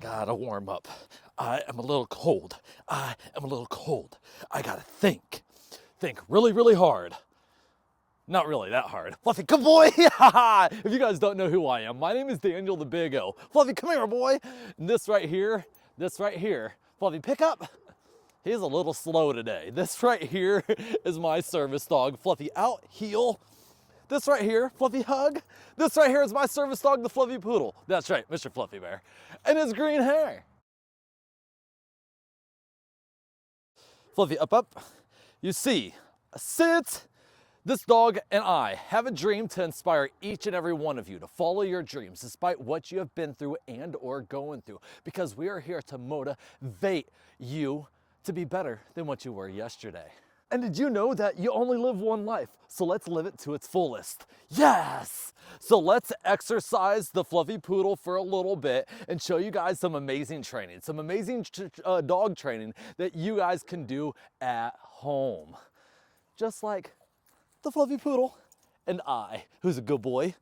Gotta warm up. I am a little cold. I am a little cold. I gotta think. Think really, really hard. Not really that hard. Fluffy, good boy! If you guys don't know who I am, my name is Daniel the Big O. Fluffy, come here, boy. And this right here, Fluffy, pick up. He's a little slow today. This right here is my service dog. Fluffy, out, heel. This right here, Fluffy, hug. This right here is my service dog, the Fluffy Poodle. That's right, Mr. Fluffy Bear. And his green hair. Fluffy, up, up. You see, sit. This dog and I have a dream to inspire each and every one of you to follow your dreams despite what you have been through and or going through, because we are here to motivate you to be better than what you were yesterday. And did you know that you only live one life? So let's live it to its fullest. Yes! So let's exercise the Fluffy Poodle for a little bit and show you guys some amazing training, some amazing dog training that you guys can do at home. Just like the Fluffy Poodle and I, who's a good boy.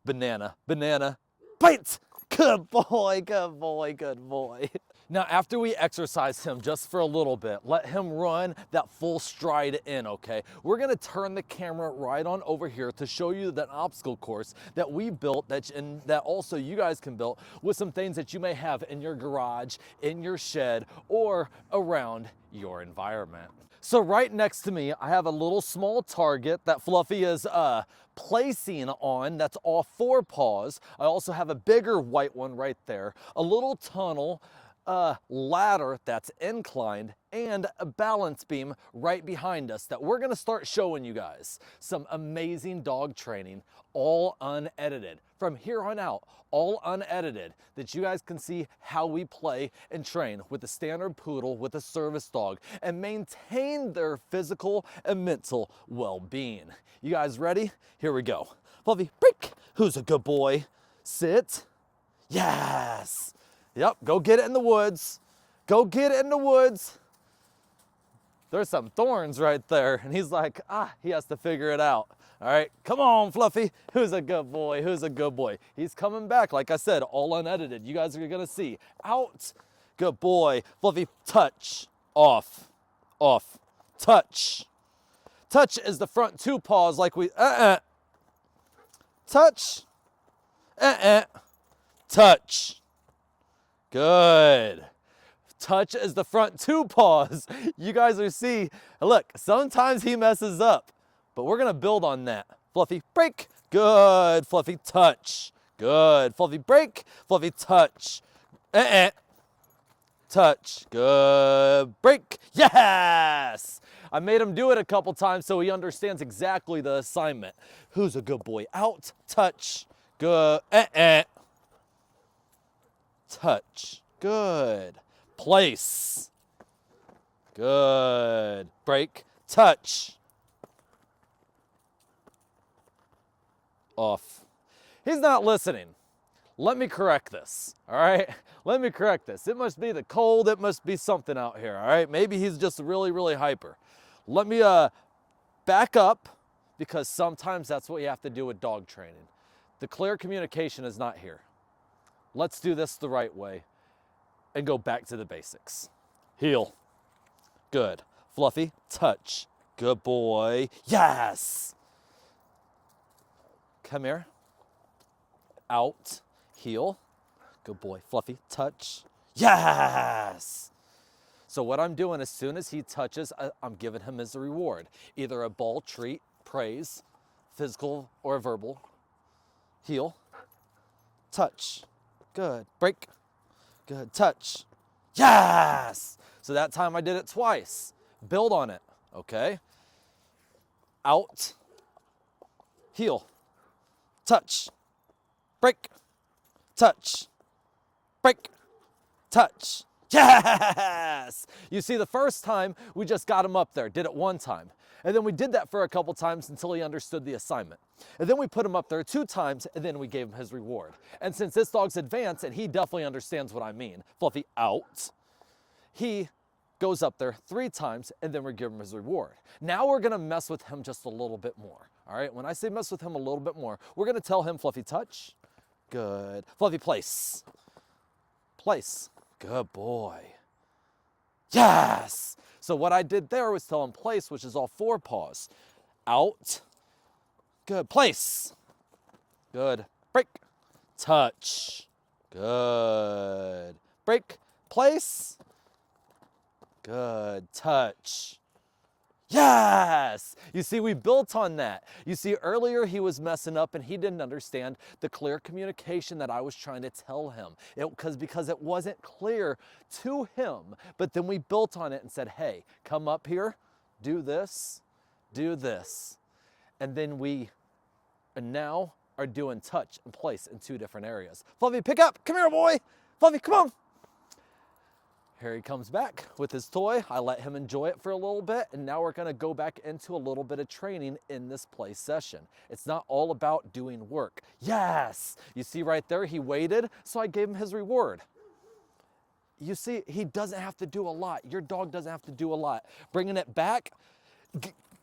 Banana, banana, bite! Good boy, good boy, good boy. Now, after we exercise him just for a little bit, let him run that full stride in, okay? We're gonna turn the camera right on over here to show you that obstacle course that we built and that also you guys can build with some things that you may have in your garage, in your shed, or around your environment. So right next to me, I have a little small target that Fluffy is placing on. That's all 4 paws. I also have a bigger white one right there, a little tunnel, ladder that's inclined, and a balance beam right behind us that we're gonna start showing you guys some amazing dog training, all unedited. From here on out, all unedited, that you guys can see how we play and train with the Standard Poodle, with a service dog, and maintain their physical and mental well-being. You guys ready? Here we go. Fluffy, break. Who's a good boy? Sit. Yes. Yep, go get it in the woods. Go get it in the woods. There's some thorns right there. And he's like, he has to figure it out. All right, come on, Fluffy. Who's a good boy? Who's a good boy? He's coming back, like I said, all unedited. You guys are gonna see. Out. Good boy. Fluffy, touch. Off. Off. Touch. Touch is the front 2 paws like we, Touch. Touch. Good. Touch is the front 2 paws. You guys are see, look, sometimes he messes up, but we're gonna build on that. Fluffy, break. Good. Fluffy, touch. Good. Fluffy, break. Fluffy, touch. Touch. Good. Break. Yes! I made him do it a couple times so he understands exactly the assignment. Who's a good boy? Out. Touch. Good. Touch. Good. Place. Good. Break. Touch. Off. He's not listening. Let me correct this, all right? Let me correct this. It must be the cold. It must be something out here, all right? Maybe he's just really, really hyper. Let me back up, because sometimes that's what you have to do with dog training. The clear communication is not here. Let's do this the right way and go back to the basics. Heel. Good. Fluffy, touch. Good boy. Yes! Come here. Out. Heel. Good boy. Fluffy, touch. Yes! So what I'm doing, as soon as he touches, I'm giving him his reward. Either a ball, treat, praise, physical or verbal. Heel. Touch. Good. Break. Good. Touch. Yes! So that time I did it twice. Build on it, okay? Out. Heel. Touch. Break. Touch. Break. Touch. Yes! You see, the first time we just got him up there, did it 1 time. And then we did that for a couple times until he understood the assignment. And then we put him up there 2 times, and then we gave him his reward. And since this dog's advanced, and he definitely understands what I mean, Fluffy, out, he goes up there 3 times, and then we give him his reward. Now we're gonna mess with him just a little bit more, all right? When I say mess with him a little bit more, we're gonna tell him, Fluffy, touch. Good. Fluffy, place. place. Good boy. Yes! So what I did there was tell him place, which is all four paws. Out. Good. Place. Good. Break. Touch. Good. Break. Place. Good. Touch. Yes! You see, we built on that. You see, earlier he was messing up and he didn't understand the clear communication that I was trying to tell him. Because it wasn't clear to him. But then we built on it and said, hey, come up here, do this, do this. And then we now are doing touch and place in two different areas. Fluffy, pick up. Come here, boy. Fluffy, come on. Here he comes back with his toy. I let him enjoy it for a little bit, and now we're gonna go back into a little bit of training in this play session. It's not all about doing work. Yes! You see right there, he waited, so I gave him his reward. You see, he doesn't have to do a lot. Your dog doesn't have to do a lot. Bringing it back,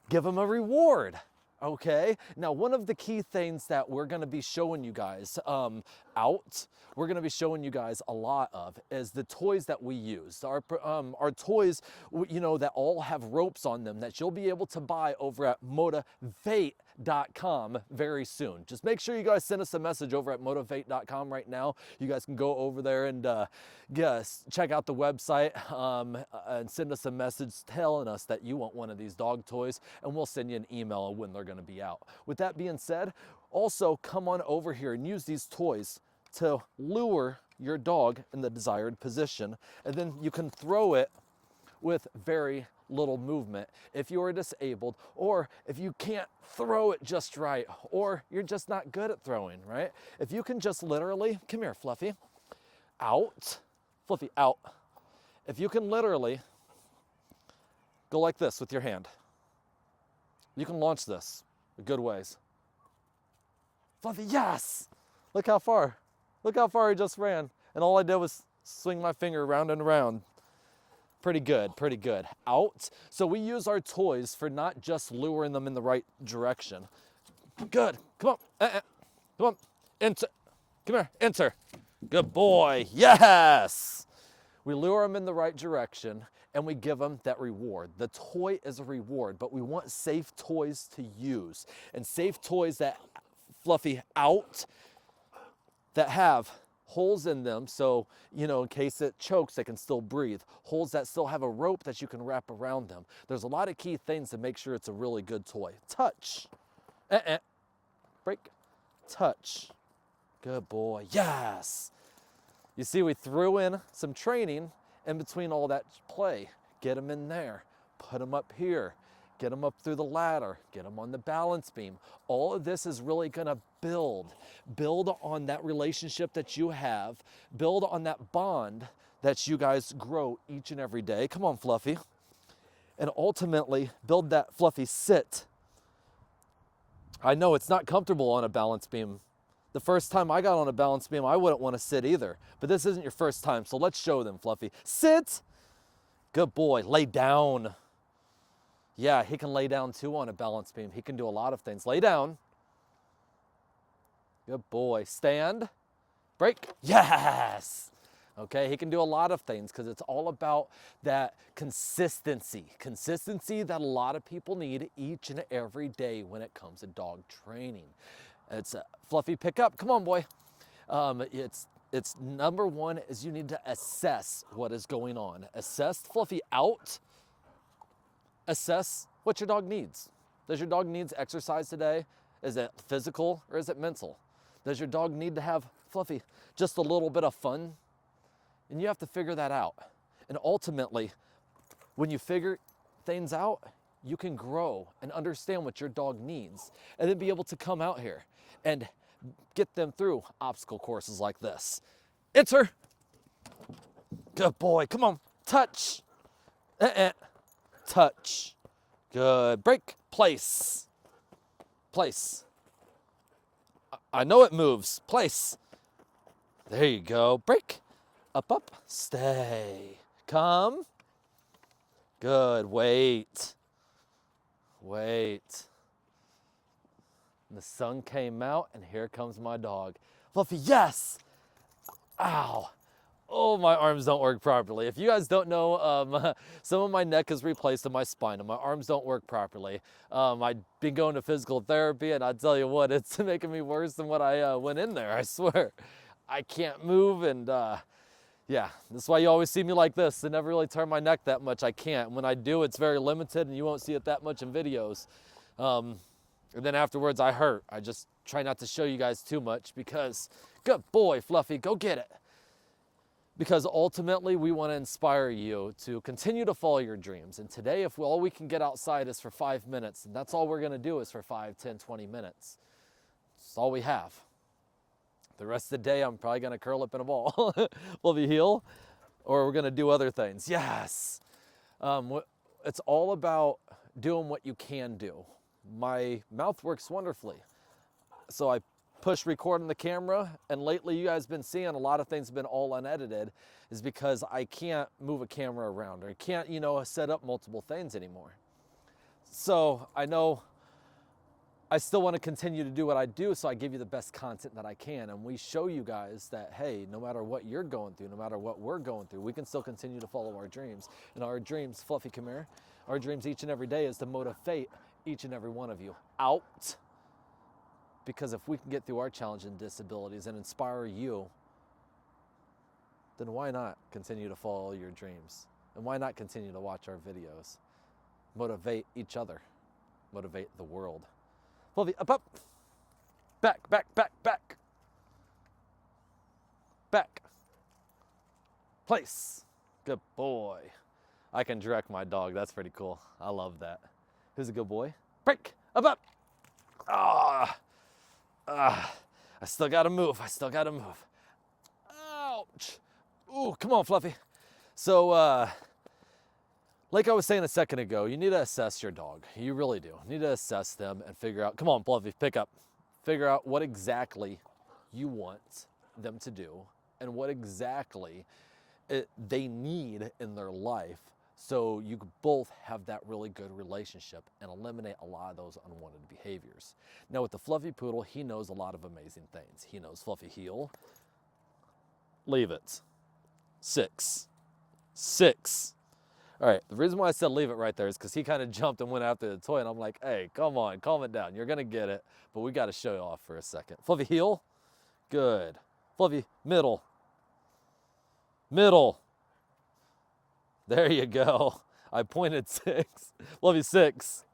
give him a reward. Okay, now one of the key things that we're gonna be showing you guys we're gonna be showing you guys a lot of is the toys that we use. Our toys, you know, that all have ropes on them that you'll be able to buy over at motivate.com very soon. Just make sure you guys send us a message over at motivate.com right now. You guys can go over there and check out the website and send us a message telling us that you want one of these dog toys, and we'll send you an email of when they're gonna be out. With that being said, also come on over here and use these toys to lure your dog in the desired position, and then you can throw it with very little movement if you are disabled, or if you can't throw it just right, or you're just not good at throwing, right? If you can just literally, come here, Fluffy, out, Fluffy, out. If you can literally go like this with your hand, you can launch this a good ways. Fluffy, yes! Look how far. Look how far he just ran. And all I did was swing my finger around and around. Pretty good, pretty good. Out. So we use our toys for not just luring them in the right direction. Good. Come on. Come on. Enter. Come here. Enter. Good boy. Yes. We lure them in the right direction and we give them that reward. The toy is a reward, but we want safe toys to use. And safe toys that Fluffy out, that have holes in them, so, you know, in case it chokes, they can still breathe. Holes that still have a rope that you can wrap around them. There's a lot of key things to make sure it's a really good toy. Touch. Break. Touch. Good boy. Yes. You see, we threw in some training in between all that play. Get them in there. Put them up here. Get them up through the ladder, get them on the balance beam. All of this is really gonna build on that relationship that you have, build on that bond that you guys grow each and every day. Come on, Fluffy. And ultimately, build that Fluffy sit. I know it's not comfortable on a balance beam. The first time I got on a balance beam, I wouldn't wanna sit either. But this isn't your first time, so let's show them, Fluffy. Sit. Good boy, lay down. Yeah, he can lay down too on a balance beam. He can do a lot of things. Lay down. Good boy. Stand. Break. Yes. Okay, he can do a lot of things because it's all about that consistency. Consistency that a lot of people need each and every day when it comes to dog training. It's a Fluffy, pick up. Come on, boy. It's number one is you need to assess what is going on. Assess Fluffy out. Assess what your dog needs. Does your dog need exercise today? Is it physical or is it mental? Does your dog need to have, Fluffy, just a little bit of fun? And you have to figure that out. And ultimately, when you figure things out, you can grow and understand what your dog needs and then be able to come out here and get them through obstacle courses like this. Enter. Good boy. Come on. Touch. Touch. Good. Break. Place. Place. I know it moves. Place. There you go. Break. Up, up. Stay. Come. Good. Wait. Wait. And the sun came out, and here comes my dog. Fluffy, yes! Ow. Oh, my arms don't work properly. If you guys don't know, some of my neck is replaced in my spine and my arms don't work properly. I've been going to physical therapy and I tell you what, it's making me worse than what I went in there, I swear. I can't move and yeah, that's why you always see me like this. I never really turn my neck that much, I can't. When I do, it's very limited and you won't see it that much in videos. And then afterwards I hurt. I just try not to show you guys too much because, good boy, Fluffy, go get it. Because ultimately we want to inspire you to continue to follow your dreams. And today, if all we can get outside is for 5 minutes, and that's all we're going to do is for 5, 10, 20 minutes. That's all we have. The rest of the day, I'm probably going to curl up in a ball. Will we heal? Or we're going to do other things. Yes. It's all about doing what you can do. My mouth works wonderfully. So I push record on the camera, and lately you guys been seeing a lot of things have been all unedited is because I can't move a camera around or I can't, set up multiple things anymore. So I know I still want to continue to do what I do, so I give you the best content that I can, and we show you guys that, hey, no matter what you're going through, no matter what we're going through, we can still continue to follow our dreams. And our dreams, Fluffy, come here, our dreams each and every day is to motivate each and every one of you out. Because if we can get through our challenge and disabilities and inspire you, then why not continue to follow your dreams? And why not continue to watch our videos? Motivate each other. Motivate the world. Fluffy, up, up. Back, back, back, back. Back. Place. Good boy. I can direct my dog. That's pretty cool. I love that. Who's a good boy? Break. Up, up. Ah. I still gotta move. I still gotta move. Ouch. Ooh, come on, Fluffy. So, like I was saying a second ago, you need to assess your dog. You really do. You need to assess them and figure out, come on, Fluffy, pick up. Figure out what exactly you want them to do and what exactly they need in their life so you could both have that really good relationship and eliminate a lot of those unwanted behaviors. Now with the Fluffy Poodle, he knows a lot of amazing things. He knows Fluffy heel, leave it, 6, 6. All right, the reason why I said leave it right there is because he kind of jumped and went after the toy and I'm like, hey, come on, calm it down. You're gonna get it, but we gotta show you off for a second. Fluffy heel, good. Fluffy middle, middle. There you go. I pointed 6. Fluffy 6.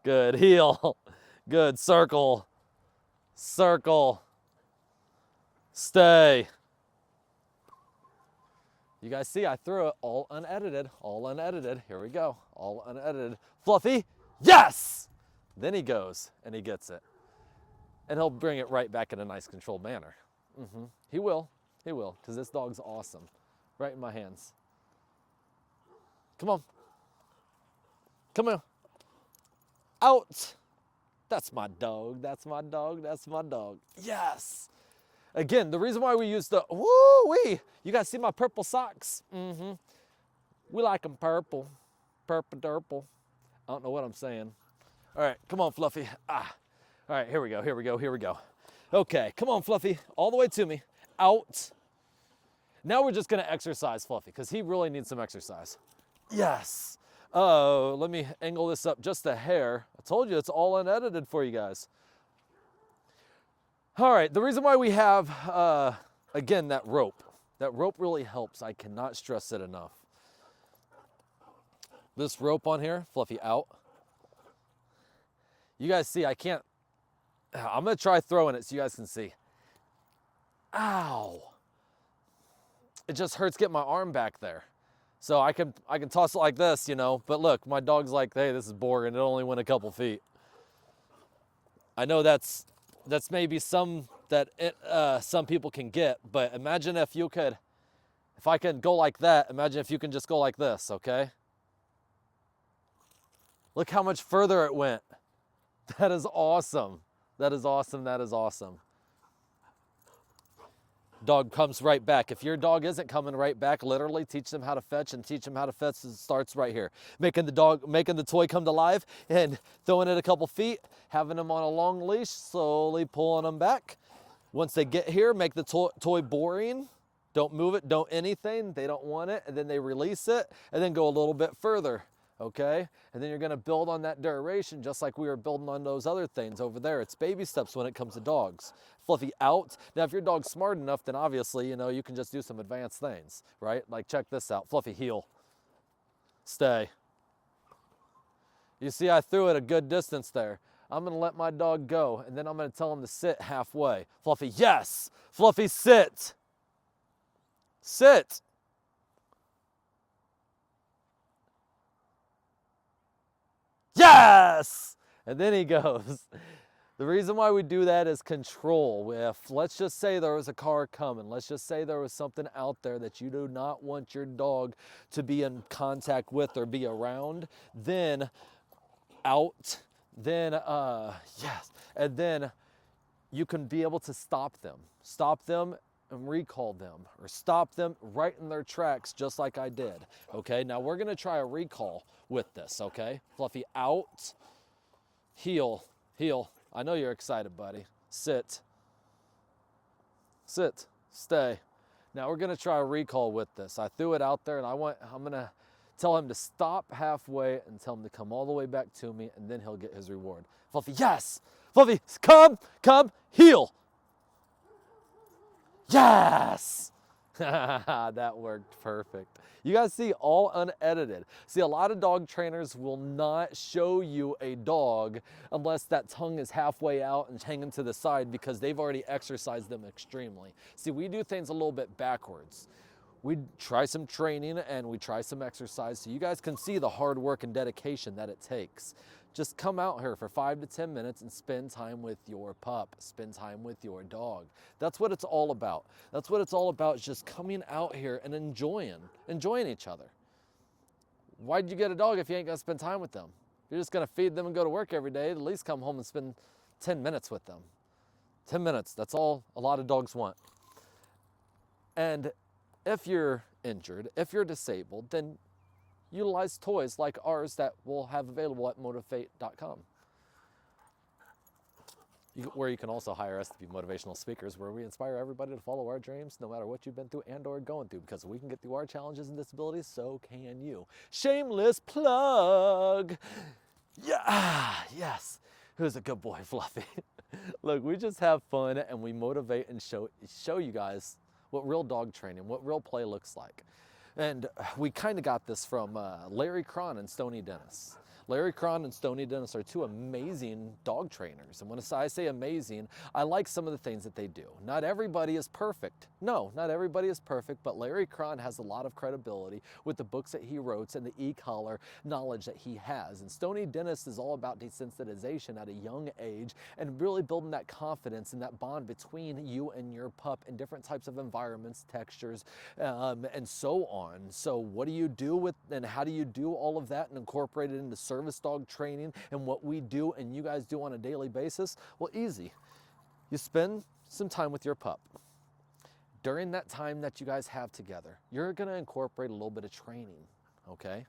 Good. Heel. Good. Circle. Circle. Stay. You guys see, I threw it all unedited. All unedited. Here we go. All unedited. Fluffy. Yes! Then he goes and he gets it. And he'll bring it right back in a nice controlled manner. He will. He will. Because this dog's awesome. Right in my hands. Come on. Come on. Out. That's my dog. That's my dog. That's my dog. Yes. Again, the reason why we use the, woo-wee. You guys see my purple socks? We like them purple. Purple durple. I don't know what I'm saying. All right, come on, Fluffy. All right, here we go, here we go, here we go. Okay, come on, Fluffy. All the way to me. Out. Now we're just gonna exercise Fluffy because he really needs some exercise. Yes. Oh, let me angle this up just a hair. I told you it's all unedited for you guys. All right, the reason why we have, again, that rope really helps. I cannot stress it enough. This rope on here, Fluffy out. You guys see, I'm gonna try throwing it so you guys can see. Ow. It just hurts getting my arm back there. So I can toss it like this, but look, my dog's like, hey, this is boring. It only went a couple feet. I know that's maybe some people can get, but imagine if I can go like that, imagine if you can just go like this, okay? Look how much further it went. That is awesome. That is awesome, that is awesome. Dog comes right back. If your dog isn't coming right back, literally teach them how to fetch, and teach them how to fetch starts right here. Making the toy come to life and throwing it a couple feet, having them on a long leash, slowly pulling them back. Once they get here, make the toy boring. Don't move it, don't anything. They don't want it, and then they release it, and then go a little bit further, okay? And then you're gonna build on that duration just like we were building on those other things over there. It's baby steps when it comes to dogs. Fluffy, out. Now, if your dog's smart enough, then obviously, you know, you can just do some advanced things, right? Like, check this out. Fluffy, heel. Stay. You see, I threw it a good distance there. I'm gonna let my dog go, and then I'm gonna tell him to sit halfway. Fluffy, yes! Fluffy, sit! Sit! Yes! And then he goes. The reason why we do that is control. If, let's just say there was a car coming, let's just say there was something out there that you do not want your dog to be in contact with or be around, then out, then, yes, and then you can be able to stop them and recall them, or stop them right in their tracks just like I did, okay? Now we're gonna try a recall with this, okay? Fluffy, out, heel, heel. I know you're excited, buddy. Sit, sit, stay. Now we're gonna try a recall with this. I threw it out there, and I'm gonna tell him to stop halfway and tell him to come all the way back to me, and then he'll get his reward. Fluffy, yes! Fluffy, come, heel. Yes! That worked perfect. You guys see, all unedited. See, a lot of dog trainers will not show you a dog unless that tongue is halfway out and hanging to the side, because they've already exercised them extremely. See, we do things a little bit backwards. We try some training and we try some exercise so you guys can see the hard work and dedication that it takes. Just come out here for 5 to 10 minutes and spend time with your pup, spend time with your dog. That's what it's all about. That's what it's all about, is just coming out here and enjoying each other. Why'd you get a dog if you ain't gonna spend time with them? You're just gonna feed them and go to work every day. At least come home and spend 10 minutes with them. 10 minutes, that's all a lot of dogs want. And if you're injured, if you're disabled, then utilize toys like ours that we'll have available at motivate.com. Where you can also hire us to be motivational speakers, where we inspire everybody to follow our dreams no matter what you've been through and or going through, because we can get through our challenges and disabilities, so can you. Shameless plug. Yeah, yes. Who's a good boy, Fluffy? Look, we just have fun and we motivate and show you guys what real dog training, what real play looks like. And we kind of got this from Larry Cron and Stoney Dennis. Larry Cron and Stoney Dennis are two amazing dog trainers. And when I say amazing, I like some of the things that they do. Not everybody is perfect. No, not everybody is perfect, but Larry Cron has a lot of credibility with the books that he wrote and the e-collar knowledge that he has. And Stoney Dennis is all about desensitization at a young age and really building that confidence and that bond between you and your pup in different types of environments, textures, and so on. So what do you do with, and how do you do all of that and incorporate it into service dog training and what we do and you guys do on a daily basis? Well, easy. You spend some time with your pup. During that time that you guys have together, you're gonna incorporate a little bit of training, okay?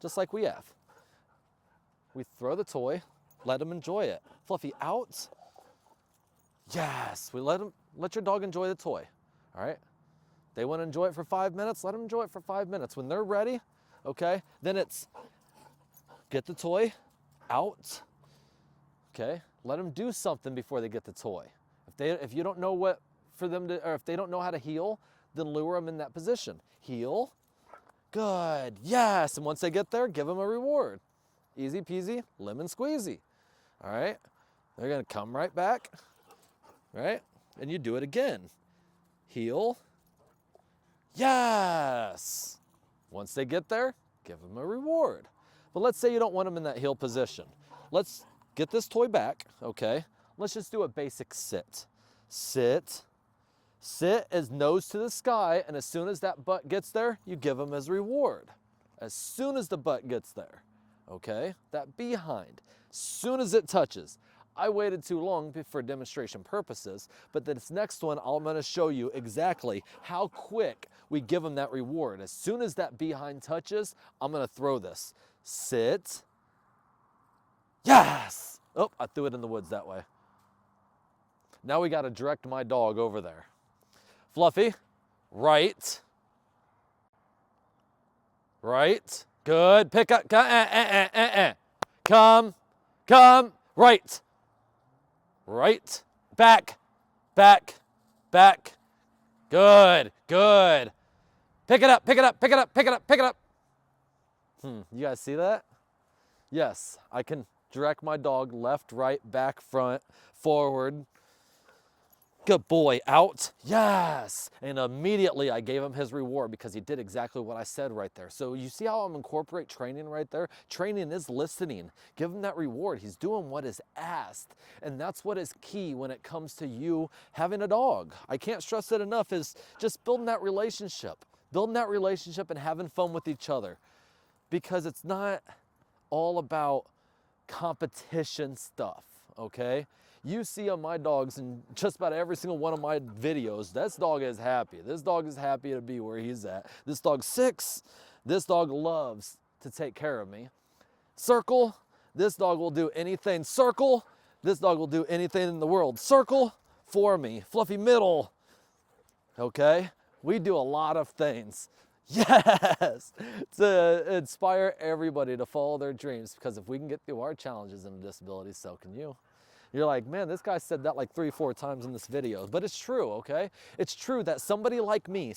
Just like we have. We throw the toy, let them enjoy it. Fluffy, out. Yes, we let your dog enjoy the toy, all right? They wanna enjoy it for 5 minutes, let them enjoy it for 5 minutes. When they're ready, okay, then it's get the toy, out, okay? Let them do something before they get the toy. If you don't know what for them to, or if they don't know how to heel, then lure them in that position. Heel, good, yes. And once they get there, give them a reward. Easy peasy, lemon squeezy, all right? They're gonna come right back, right? And you do it again. Heel, yes. Once they get there, give them a reward. But let's say you don't want them in that heel position. Let's get this toy back, okay? Let's just do a basic sit. Sit, sit as nose to the sky, and as soon as that butt gets there, you give them as reward. As soon as the butt gets there, okay? That behind, as soon as it touches. I waited too long for demonstration purposes, but this next one, I'm gonna show you exactly how quick we give them that reward. As soon as that behind touches, I'm gonna throw this. Sit, yes! Oh, I threw it in the woods that way. Now we gotta direct my dog over there. Fluffy, right, right, good, pick up, come, right, right, back, back, back, good, good, pick it up, pick it up, pick it up, pick it up, pick it up. You guys see that? Yes, I can direct my dog left, right, back, front, forward. Good boy, out, yes. And immediately I gave him his reward because he did exactly what I said right there. So you see how I'm incorporate training right there? Training is listening. Give him that reward. He's doing what is asked. And that's what is key when it comes to you having a dog. I can't stress it enough, is just building that relationship. Building that relationship and having fun with each other. Because it's not all about competition stuff, okay? You see on my dogs in just about every single one of my videos, this dog is happy. This dog is happy to be where he's at. This dog's 6. This dog loves to take care of me. Circle, this dog will do anything. Circle, this dog will do anything in the world. Circle for me. Fluffy middle, okay? We do a lot of things. Yes, to inspire everybody to follow their dreams, because if we can get through our challenges and disabilities, so can you. You're like, man, this guy said that like 3 or 4 times in this video, but it's true, okay? It's true that somebody like me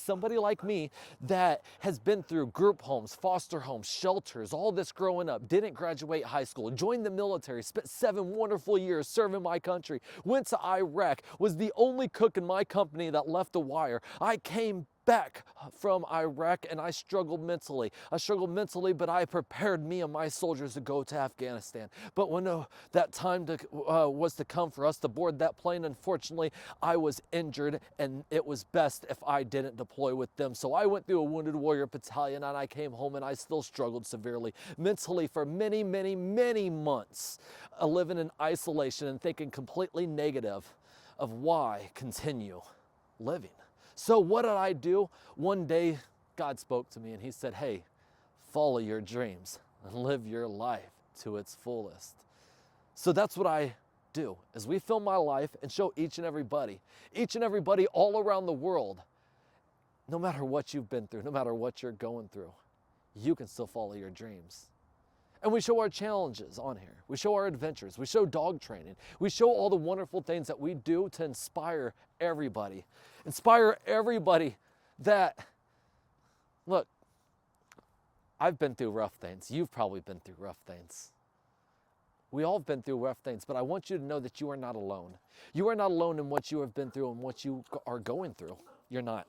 that has been through group homes, foster homes, shelters, all this growing up, didn't graduate high school, joined the military, spent 7 wonderful years serving my country, went to Iraq, was the only cook in my company that left the wire. I came back from Iraq and I struggled mentally. But I prepared me and my soldiers to go to Afghanistan. But when that time was to come for us to board that plane, unfortunately, I was injured and it was best if I didn't deploy with them. So I went through a Wounded Warrior Battalion and I came home and I still struggled severely mentally for many, many, many months, living in isolation and thinking completely negative of why continue living. So what did I do? One day, God spoke to me and he said, hey, follow your dreams and live your life to its fullest. So that's what I do, is we film my life and show each and everybody all around the world, no matter what you've been through, no matter what you're going through, you can still follow your dreams. And we show our challenges on here. We show our adventures. We show dog training. We show all the wonderful things that we do to inspire everybody. Inspire everybody that, look, I've been through rough things. You've probably been through rough things. We all have been through rough things, but I want you to know that you are not alone. You are not alone in what you have been through and what you are going through. You're not.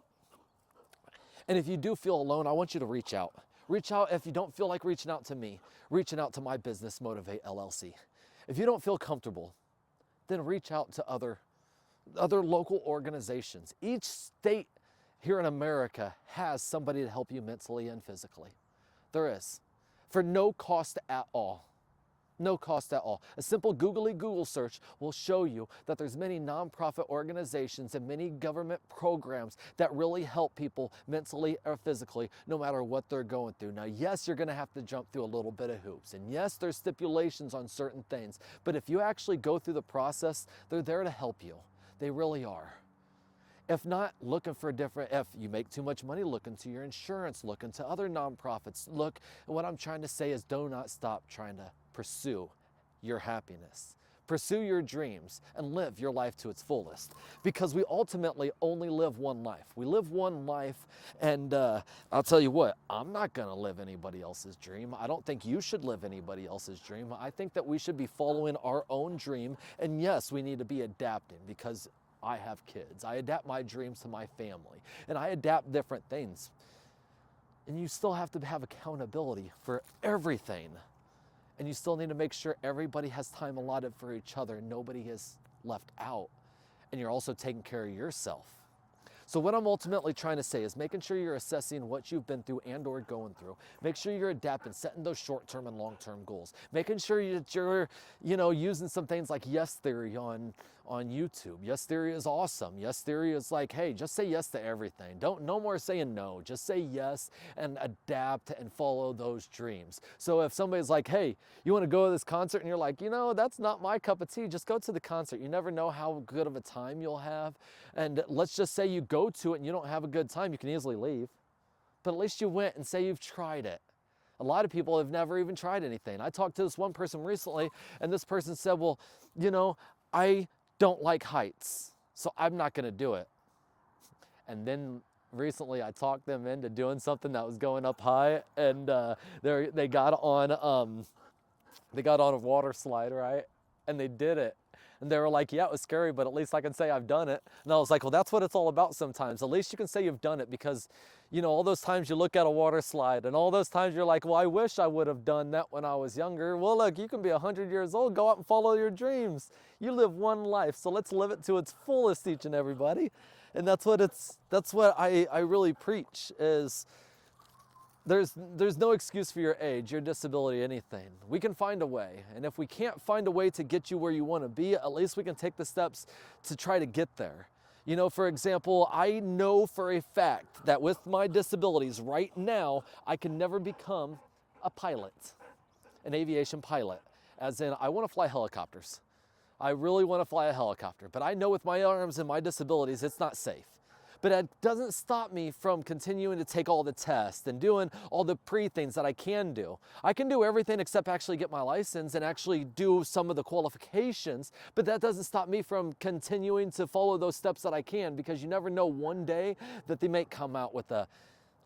And if you do feel alone, I want you to reach out. Reach out if you don't feel like reaching out to me, reaching out to my business, Motivate LLC. If you don't feel comfortable, then reach out to other local organizations. Each state here in America has somebody to help you mentally and physically. There is, for no cost at all. No cost at all. A simple Google search will show you that there's many nonprofit organizations and many government programs that really help people mentally or physically, no matter what they're going through. Now, yes, you're going to have to jump through a little bit of hoops. And yes, there's stipulations on certain things. But if you actually go through the process, they're there to help you. They really are. If not, looking for a different, if you make too much money, look into your insurance, look into other nonprofits. Look, what I'm trying to say is do not stop trying to pursue your happiness. Pursue your dreams and live your life to its fullest, because we ultimately only live one life. We live one life, and I'll tell you what, I'm not gonna live anybody else's dream. I don't think you should live anybody else's dream. I think that we should be following our own dream, and yes, we need to be adapting, because I have kids. I adapt my dreams to my family, and I adapt different things. And you still have to have accountability for everything. And you still need to make sure everybody has time allotted for each other. Nobody is left out. And you're also taking care of yourself. So what I'm ultimately trying to say is making sure you're assessing what you've been through and or going through. Make sure you're adapting, setting those short-term and long-term goals. Making sure that you're, using some things like yes theory on on YouTube. Yes Theory is awesome. Yes Theory is like, hey, just say yes to everything. No more saying no. Just say yes and adapt and follow those dreams. So if somebody's like, hey, you want to go to this concert, and you're like, you know, that's not my cup of tea, just go to the concert. You never know how good of a time you'll have. And let's just say you go to it and you don't have a good time, you can easily leave. But at least you went and say you've tried it. A lot of people have never even tried anything. I talked to this one person recently, and this person said, well, you know, I don't like heights, so I'm not gonna do it. And then recently I talked them into doing something that was going up high, and they got on a water slide, right? And they did it. And they were like, yeah, it was scary, but at least I can say I've done it. And I was like, well, that's what it's all about sometimes. At least you can say you've done it, because, you know, all those times you look at a water slide and all those times you're like, well, I wish I would have done that when I was younger. Well, look, you can be 100 years old, go out and follow your dreams. You live one life, so let's live it to its fullest, each and everybody. And that's what I really preach is, there's no excuse for your age, your disability, anything. We can find a way. And if we can't find a way to get you where you want to be, at least we can take the steps to try to get there. You know, for example, I know for a fact that with my disabilities right now, I can never become a pilot, an aviation pilot. As in, I want to fly helicopters. I really want to fly a helicopter. But I know with my arms and my disabilities, it's not safe. But it doesn't stop me from continuing to take all the tests and doing all the pre-things that I can do. I can do everything except actually get my license and actually do some of the qualifications, but that doesn't stop me from continuing to follow those steps that I can, because you never know, one day that they may come out with a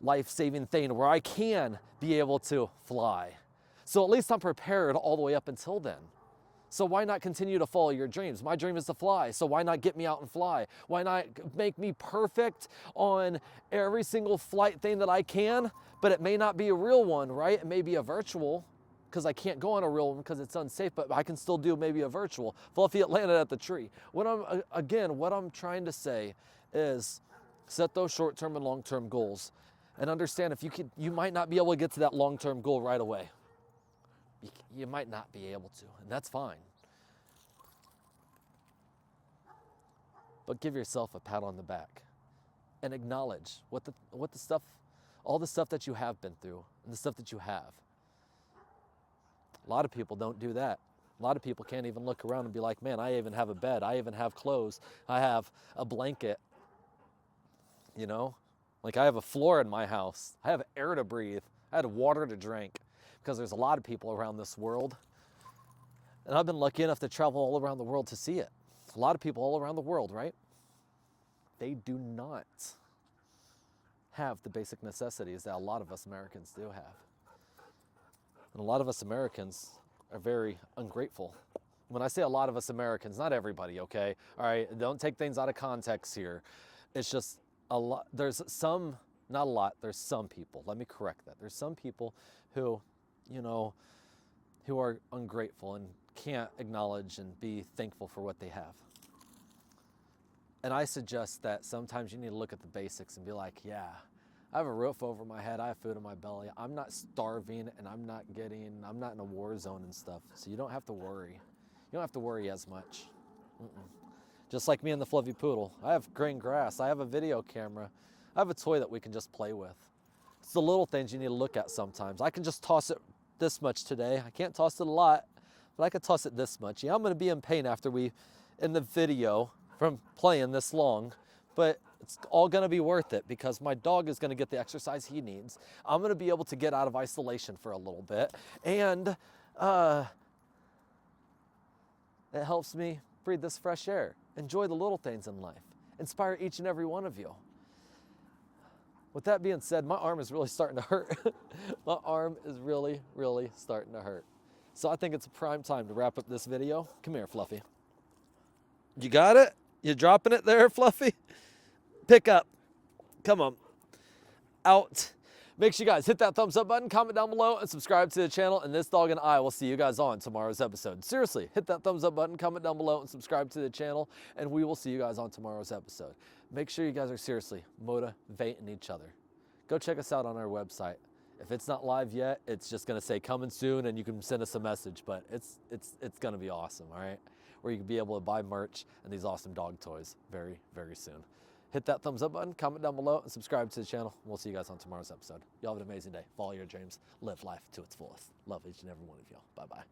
life-saving thing where I can be able to fly. So at least I'm prepared all the way up until then. So why not continue to follow your dreams? My dream is to fly, so why not get me out and fly? Why not make me perfect on every single flight thing that I can, but it may not be a real one, right? It may be a virtual, because I can't go on a real one because it's unsafe, but I can still do maybe a virtual. Fluffy, it landed at the tree. What I'm trying to say is set those short-term and long-term goals, and understand if you might not be able to get to that long-term goal right away. You might not be able to, and that's fine. But give yourself a pat on the back and acknowledge all the stuff that you have been through and the stuff that you have. A lot of people don't do that. A lot of people can't even look around and be like, man, I even have a bed, I even have clothes, I have a blanket, you know? Like, I have a floor in my house, I have air to breathe, I had water to drink. Because there's a lot of people around this world. And I've been lucky enough to travel all around the world to see it. A lot of people all around the world, right? They do not have the basic necessities that a lot of us Americans do have. And a lot of us Americans are very ungrateful. When I say a lot of us Americans, not everybody, okay? All right, don't take things out of context here. It's just a lot. There's some, not a lot, there's some people. Let me correct that. There's some people who, you know, who are ungrateful and can't acknowledge and be thankful for what they have. And I suggest that sometimes you need to look at the basics and be like, yeah, I have a roof over my head, I have food in my belly, I'm not starving, and I'm not in a war zone and stuff. So you don't have to worry. You don't have to worry as much. Just like me and the Fluffy Poodle. I have green grass, I have a video camera, I have a toy that we can just play with. It's the little things you need to look at sometimes. I can just toss it this much today. I can't toss it a lot, but I can toss it this much. Yeah, I'm gonna be in pain after we end the video from playing this long, but it's all gonna be worth it because my dog is gonna get the exercise he needs. I'm gonna be able to get out of isolation for a little bit, and it helps me breathe this fresh air. Enjoy the little things in life. Inspire each and every one of you. With that being said, my arm is really starting to hurt. My arm is really, really starting to hurt. So I think it's a prime time to wrap up this video. Come here, Fluffy. You got it? You dropping it there, Fluffy? Pick up. Come on. Out. Make sure you guys hit that thumbs up button, comment down below, and subscribe to the channel. And this dog and I will see you guys on tomorrow's episode. Seriously, hit that thumbs up button, comment down below, and subscribe to the channel. And we will see you guys on tomorrow's episode. Make sure you guys are seriously motivating each other. Go check us out on our website. If it's not live yet, it's just gonna say coming soon, and you can send us a message. But it's gonna be awesome. All right. where you can be able to buy merch and these awesome dog toys very, very soon. Hit that thumbs up button, comment down below, and subscribe to the channel. We'll see you guys on tomorrow's episode. Y'all have an amazing day. Follow your dreams. Live life to its fullest. Love each and every one of y'all. Bye-bye.